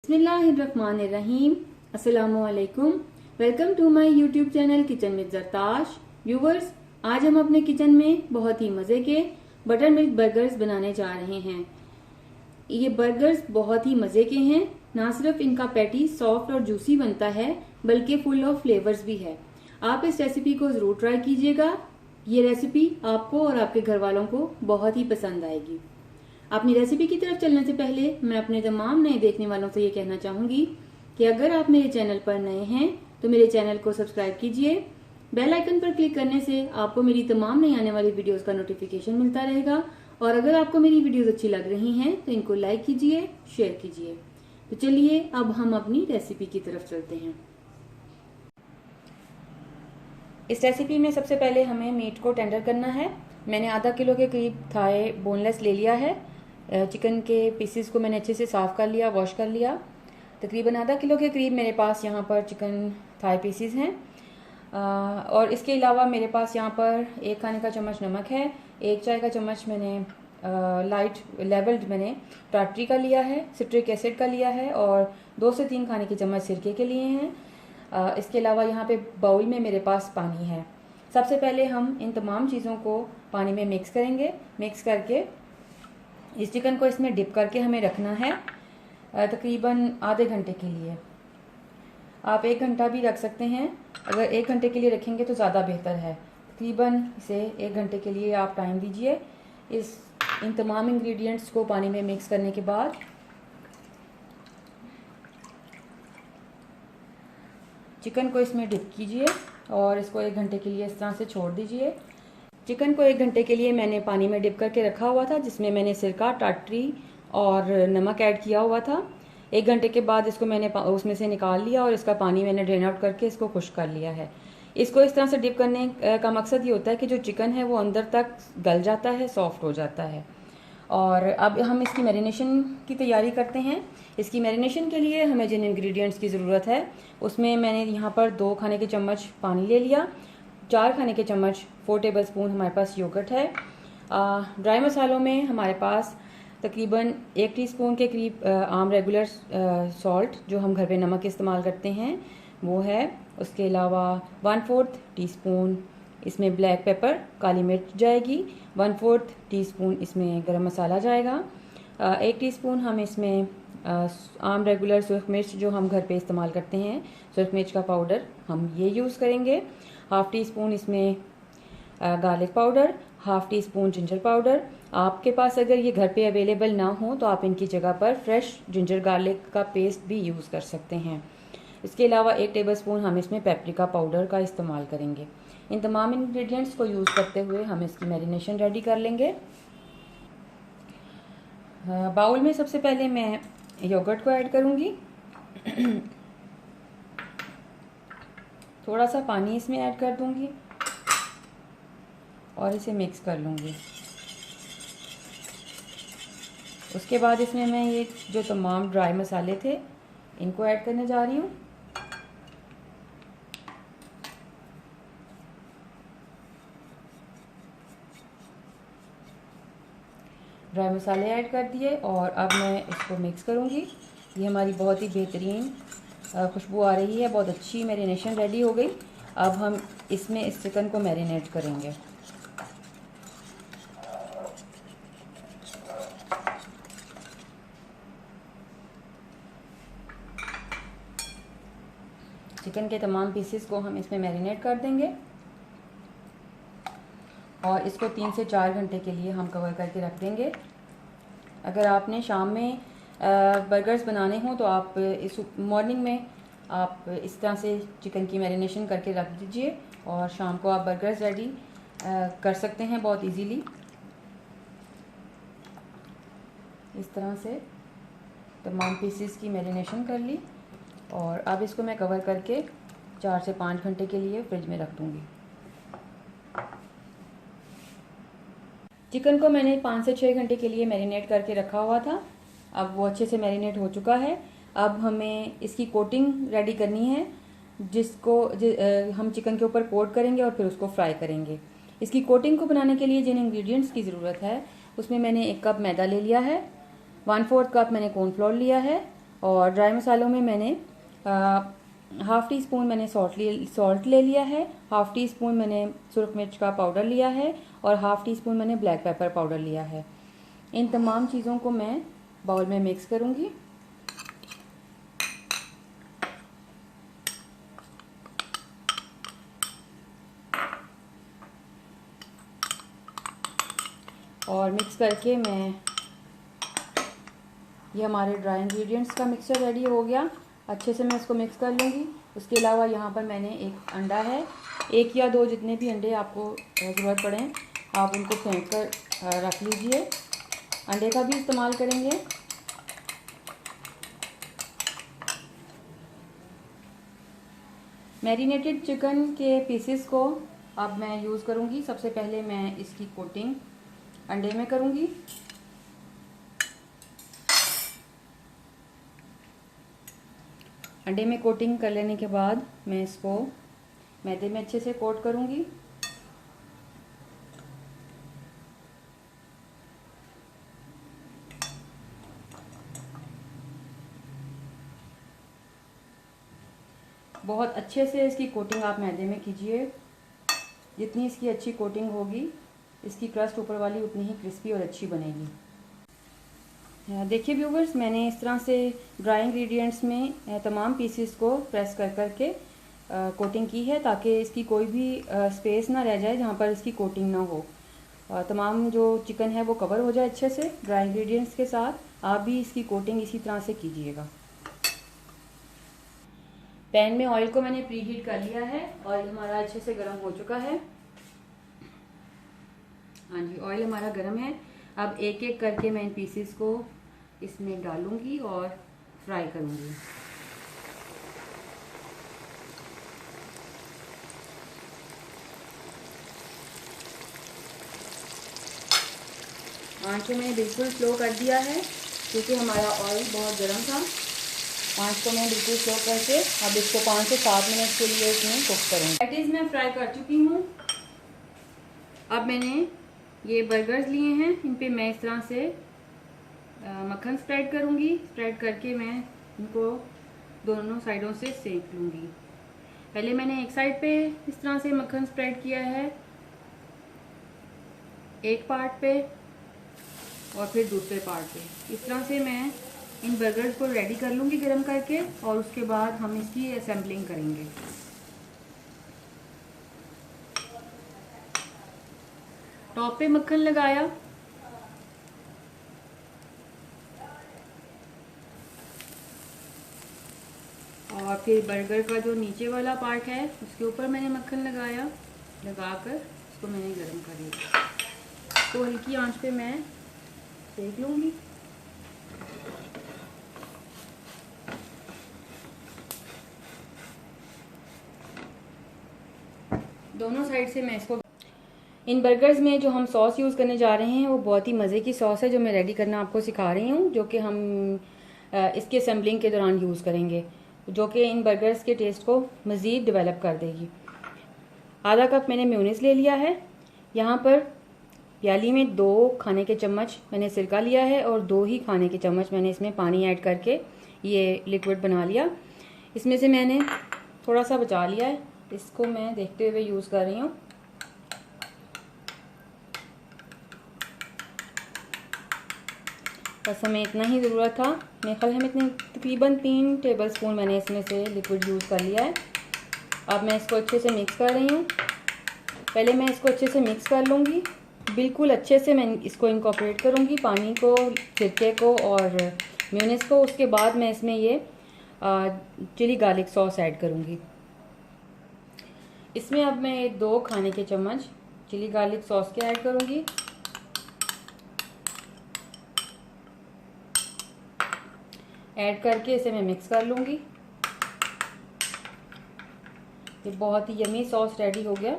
बिस्मिल्लाहिर्रहमानिर्रहीम। अस्सलामुअलैकुम। Welcome to my YouTube channel kitchen with Zartash. Viewers, आज हम अपने किचन में बहुत ही मजे के बटर मिल्क बर्गर्स बनाने जा रहे हैं। ये बर्गर्स बहुत ही मजे के हैं। ना सिर्फ इनका पैटी सॉफ्ट और जूसी बनता है बल्कि फुल ऑफ फ्लेवर्स भी है। आप इस रेसिपी को जरूर ट्राई कीजिएगा। ये रेसिपी आपको और आपके घर वालों को बहुत ही पसंद आएगी। अपनी रेसिपी की तरफ चलने से पहले मैं अपने तमाम नए देखने वालों से ये कहना चाहूंगी कि अगर आप मेरे चैनल पर नए हैं तो मेरे चैनल को सब्सक्राइब कीजिए। बेल आइकन पर क्लिक करने से आपको मेरी तमाम नई आने वाली वीडियोस का नोटिफिकेशन मिलता रहेगा। और अगर आपको मेरी वीडियोस अच्छी लग रही हैं तो इनको लाइक कीजिए, शेयर कीजिए। तो चलिए अब हम अपनी रेसिपी की तरफ चलते हैं। इस रेसिपी में सबसे पहले हमें मीट को टेंडर करना है। मैंने आधा किलो के करीब थाई बोनलेस ले लिया है। चिकन के पीसेस को मैंने अच्छे से साफ़ कर लिया, वॉश कर लिया। तकरीबन आधा किलो के करीब मेरे पास यहाँ पर चिकन थाई पीसेस हैं। और इसके अलावा मेरे पास यहाँ पर 1 खाने का चम्मच नमक है, 1 चाय का चम्मच मैंने लाइट लेवल्ड मैंने टाटरी का लिया है, सिट्रिक एसिड का लिया है और 2 से 3 खाने के चम्मच सिरके के लिए हैं। इसके अलावा यहाँ पे बाउल में मेरे पास पानी है। सबसे पहले हम इन तमाम चीज़ों को पानी में मिक्स करेंगे। मिक्स करके इस चिकन को इसमें डिप करके हमें रखना है तकरीबन आधे घंटे के लिए। आप 1 घंटा भी रख सकते हैं। अगर 1 घंटे के लिए रखेंगे तो ज़्यादा बेहतर है। तकरीबन इसे 1 घंटे के लिए आप टाइम दीजिए। इन तमाम इंग्रेडिएंट्स को पानी में मिक्स करने के बाद चिकन को इसमें डिप कीजिए और इसको 1 घंटे के लिए इस तरह से छोड़ दीजिए। चिकन को 1 घंटे के लिए मैंने पानी में डिप करके रखा हुआ था, जिसमें मैंने सिरका, टाटरी और नमक ऐड किया हुआ था। 1 घंटे के बाद इसको मैंने उसमें से निकाल लिया और इसका पानी मैंने ड्रेन आउट करके इसको खुश्क कर लिया है। इसको इस तरह से डिप करने का मकसद ये होता है कि जो चिकन है वो अंदर तक गल जाता है, सॉफ्ट हो जाता है। और अब हम इसकी मैरिनेशन की तैयारी करते हैं। इसकी मैरिनेशन के लिए हमें जिन इंग्रेडिएंट्स की ज़रूरत है उसमें मैंने यहाँ पर 2 खाने के चम्मच पानी ले लिया, 4 खाने के चम्मच 4 टेबल स्पून हमारे पास योगर्ट है। ड्राई मसालों में हमारे पास तकरीबन 1 टीस्पून के करीब आम रेगुलर सॉल्ट जो हम घर पे नमक इस्तेमाल करते हैं वो है। उसके अलावा 1/4 टीस्पून इसमें ब्लैक पेपर, काली मिर्च जाएगी। 1/4 टीस्पून इसमें गरम मसाला जाएगा। 1 टीस्पून हम इसमें आम रेगुलर सुरख मिर्च जो हम घर पे इस्तेमाल करते हैं, सुरख मिर्च का पाउडर हम ये यूज़ करेंगे। 1/2 टीस्पून इसमें garlic powder, 1/2 teaspoon ginger powder. आपके पास अगर ये घर पे अवेलेबल ना हो तो आप इनकी जगह पर फ्रेश जिंजर गार्लिक का पेस्ट भी यूज़ कर सकते हैं। इसके अलावा 1 टेबलस्पून हम इसमें पेपरिका पाउडर का इस्तेमाल करेंगे। इन तमाम इंग्रेडिएंट्स को यूज़ करते हुए हम इसकी मैरिनेशन रेडी कर लेंगे। बाउल में सबसे पहले मैं योगर्ट को ऐड करूँगी। थोड़ा सा पानी इसमें ऐड कर दूँगी और इसे मिक्स कर लूँगी। उसके बाद इसमें मैं ये जो तमाम ड्राई मसाले थे इनको ऐड करने जा रही हूँ। ड्राई मसाले ऐड कर दिए और अब मैं इसको मिक्स करूँगी। ये हमारी बहुत ही बेहतरीन खुशबू आ रही है, बहुत अच्छी मैरिनेशन रेडी हो गई। अब हम इसमें इस चिकन को मैरिनेट करेंगे। चिकन के तमाम पीसेस को हम इसमें मैरिनेट कर देंगे और इसको 3 से 4 घंटे के लिए हम कवर करके रख देंगे। अगर आपने शाम में बर्गर्स बनाने हों तो आप इस मॉर्निंग में आप इस तरह से चिकन की मैरिनेशन करके रख दीजिए और शाम को आप बर्गर्स रेडी कर सकते हैं बहुत इजीली। इस तरह से तमाम पीसेस की मैरिनेशन कर ली और अब इसको मैं कवर करके 4 से 5 घंटे के लिए फ्रिज में रख दूँगी। चिकन को मैंने 5 से 6 घंटे के लिए मैरिनेट करके रखा हुआ था। अब वो अच्छे से मैरिनेट हो चुका है। अब हमें इसकी कोटिंग रेडी करनी है जिसको हम चिकन के ऊपर कोट करेंगे और फिर उसको फ्राई करेंगे। इसकी कोटिंग को बनाने के लिए जिन इंग्रेडिएंट्स की ज़रूरत है उसमें मैंने 1 कप मैदा ले लिया है, 1/4 कप मैंने कॉर्नफ्लोर लिया है, और ड्राई मसालों में मैंने हाफ़ टी स्पून मैंने सॉल्ट ले लिया है, हाफ़ टी स्पून मैंने सुरख मिर्च का पाउडर लिया है और हाफ़ टी स्पून मैंने ब्लैक पेपर पाउडर लिया है। इन तमाम चीज़ों को मैं बाउल में मिक्स करूँगी। और मिक्स करके ये हमारे ड्राई इंग्रेडिएंट्स का मिक्सचर रेडी हो गया। अच्छे से मैं इसको मिक्स कर लूँगी। उसके अलावा यहाँ पर मैंने एक अंडा है, 1 या 2 जितने भी अंडे आपको ज़रूरत पड़े आप उनको फेंट कर रख लीजिए। अंडे का भी इस्तेमाल करेंगे। मैरिनेटेड चिकन के पीसेस को अब मैं यूज़ करूँगी। सबसे पहले मैं इसकी कोटिंग अंडे में करूँगी। अंडे में कोटिंग कर लेने के बाद मैं इसको मैदे में अच्छे से कोट करूँगी। बहुत अच्छे से इसकी कोटिंग आप मैदे में कीजिए। जितनी इसकी अच्छी कोटिंग होगी, इसकी क्रस्ट ऊपर वाली उतनी ही क्रिस्पी और अच्छी बनेगी। देखिए व्यूवर्स, मैंने इस तरह से ड्राई इंग्रेडिएंट्स में तमाम पीसेस को प्रेस कर करके कोटिंग की है, ताकि इसकी कोई भी स्पेस ना रह जाए जहाँ पर इसकी कोटिंग ना हो। तमाम जो चिकन है वो कवर हो जाए अच्छे से ड्राई इंग्रेडिएंट्स के साथ। आप भी इसकी कोटिंग इसी तरह से कीजिएगा। पैन में ऑयल को मैंने प्री हीट कर लिया है। ऑयल हमारा अच्छे से गर्म हो चुका है। हाँ जी, ऑयल हमारा गर्म है। अब एक एक करके मैं इन पीसेस को इसमें डालूंगी और फ्राई करूंगी। आंच को मैंने बिल्कुल स्लो कर दिया है क्योंकि हमारा ऑयल बहुत गर्म था। आंच को मैं बिल्कुल स्लो करके अब इसको 5 से 7 मिनट के लिए इसमें कुक करूँगी। पैटीज मैं फ्राई कर चुकी हूँ। अब मैंने ये बर्गर्स लिए हैं, इन पे मैं इस तरह से मक्खन स्प्रेड करूँगी। स्प्रेड करके मैं इनको दोनों साइडों से सेक लूँगी। पहले मैंने एक साइड पे इस तरह से मक्खन स्प्रेड किया है, एक पार्ट पे, और फिर दूसरे पार्ट पे। इस तरह से मैं इन बर्गर्स को रेडी कर लूँगी गरम करके, और उसके बाद हम इसकी असेंबलिंग करेंगे। टॉप पे मक्खन लगाया, और फिर बर्गर का जो नीचे वाला पार्ट है उसके ऊपर मैंने मक्खन लगाया। लगाकर इसको मैंने गरम कर लिया। तो हल्की आंच पे मैं सेक लूँगी। दोनों साइड से मैं इसको इन बर्गर्स में जो हम सॉस यूज़ करने जा रहे हैं वो बहुत ही मज़े की सॉस है, जो मैं रेडी करना आपको सिखा रही हूँ, जो कि हम इसके असेंबलिंग के दौरान यूज़ करेंगे, जो कि इन बर्गर्स के टेस्ट को मज़ीद डेवलप कर देगी। आधा कप मैंने मेयोनीज़ ले लिया है। यहाँ पर प्याली में 2 खाने के चम्मच मैंने सिरका लिया है और 2 ही खाने के चम्मच मैंने इसमें पानी ऐड करके ये लिक्विड बना लिया। इसमें से मैंने थोड़ा सा बचा लिया है, इसको मैं देखते हुए यूज़ कर रही हूँ। बस हमें इतना ही ज़रूरत था। मेरे ख्याल हमें इतने तकरीबन 3 टेबलस्पून मैंने इसमें से लिक्विड यूज़ कर लिया है। अब मैं इसको अच्छे से मिक्स कर रही हूँ। पहले मैं इसको अच्छे से मिक्स कर लूँगी, बिल्कुल अच्छे से मैं इसको इनकॉर्पोरेट करूँगी, पानी को, सिरके को और मेयोनीज़ को। उसके बाद मैं इसमें ये चिली गार्लिक सॉस ऐड करूँगी। इसमें अब मैं 2 खाने के चम्मच चिली गार्लिक सॉस के ऐड करूँगी। ऐड करके इसे मैं मिक्स कर लूँगी। ये बहुत ही यमी सॉस रेडी हो गया।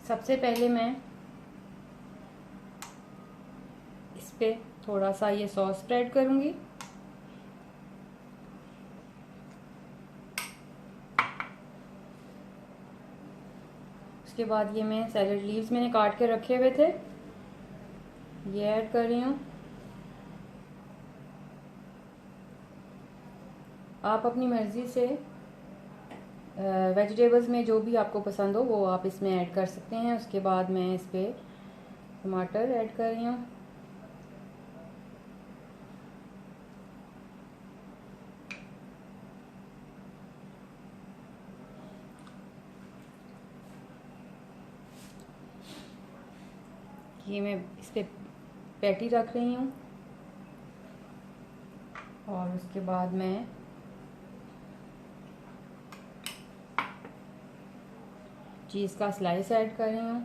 सबसे पहले मैं इस पे थोड़ा सा ये सॉस स्प्रेड करूँगी। उसके बाद ये मैं सैलड लीव्स मैंने काट के रखे हुए थे, ये ऐड कर रही हूँ। आप अपनी मर्ज़ी से वेजिटेबल्स में जो भी आपको पसंद हो वो आप इसमें ऐड कर सकते हैं। उसके बाद मैं इस पर टमाटर ऐड कर रही हूँ। ये मैं इस पर पैटी रख रही हूँ और उसके बाद मैं चीज़ का स्लाइस ऐड कर रही हूँ।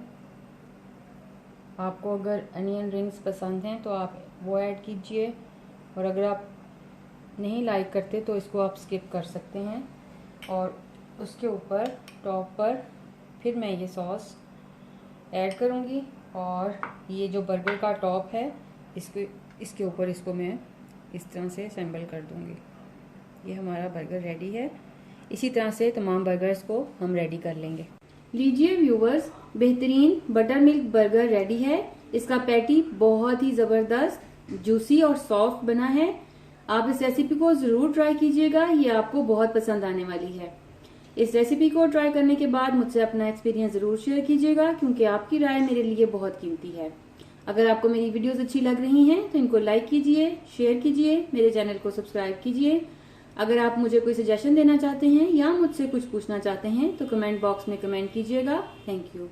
आपको अगर अनियन रिंग्स पसंद हैं तो आप वो ऐड कीजिए, और अगर आप नहीं लाइक करते तो इसको आप स्किप कर सकते हैं। और उसके ऊपर टॉप पर फिर मैं ये सॉस ऐड करूँगी, और ये जो बर्गर का टॉप है इसके ऊपर इसको मैं इस तरह से असेंबल कर दूँगी। ये हमारा बर्गर रेडी है। इसी तरह से तमाम बर्गर्स को हम रेडी कर लेंगे। लीजिए व्यूवर्स, बेहतरीन बटर मिल्क बर्गर रेडी है। इसका पैटी बहुत ही ज़बरदस्त जूसी और सॉफ्ट बना है। आप इस रेसिपी को ज़रूर ट्राई कीजिएगा, ये आपको बहुत पसंद आने वाली है। इस रेसिपी को ट्राई करने के बाद मुझसे अपना एक्सपीरियंस ज़रूर शेयर कीजिएगा, क्योंकि आपकी राय मेरे लिए बहुत कीमती है। अगर आपको मेरी वीडियोस अच्छी लग रही हैं तो इनको लाइक कीजिए, शेयर कीजिए, मेरे चैनल को सब्सक्राइब कीजिए। अगर आप मुझे कोई सजेशन देना चाहते हैं या मुझसे कुछ पूछना चाहते हैं तो कमेंट बॉक्स में कमेंट कीजिएगा। Thank you.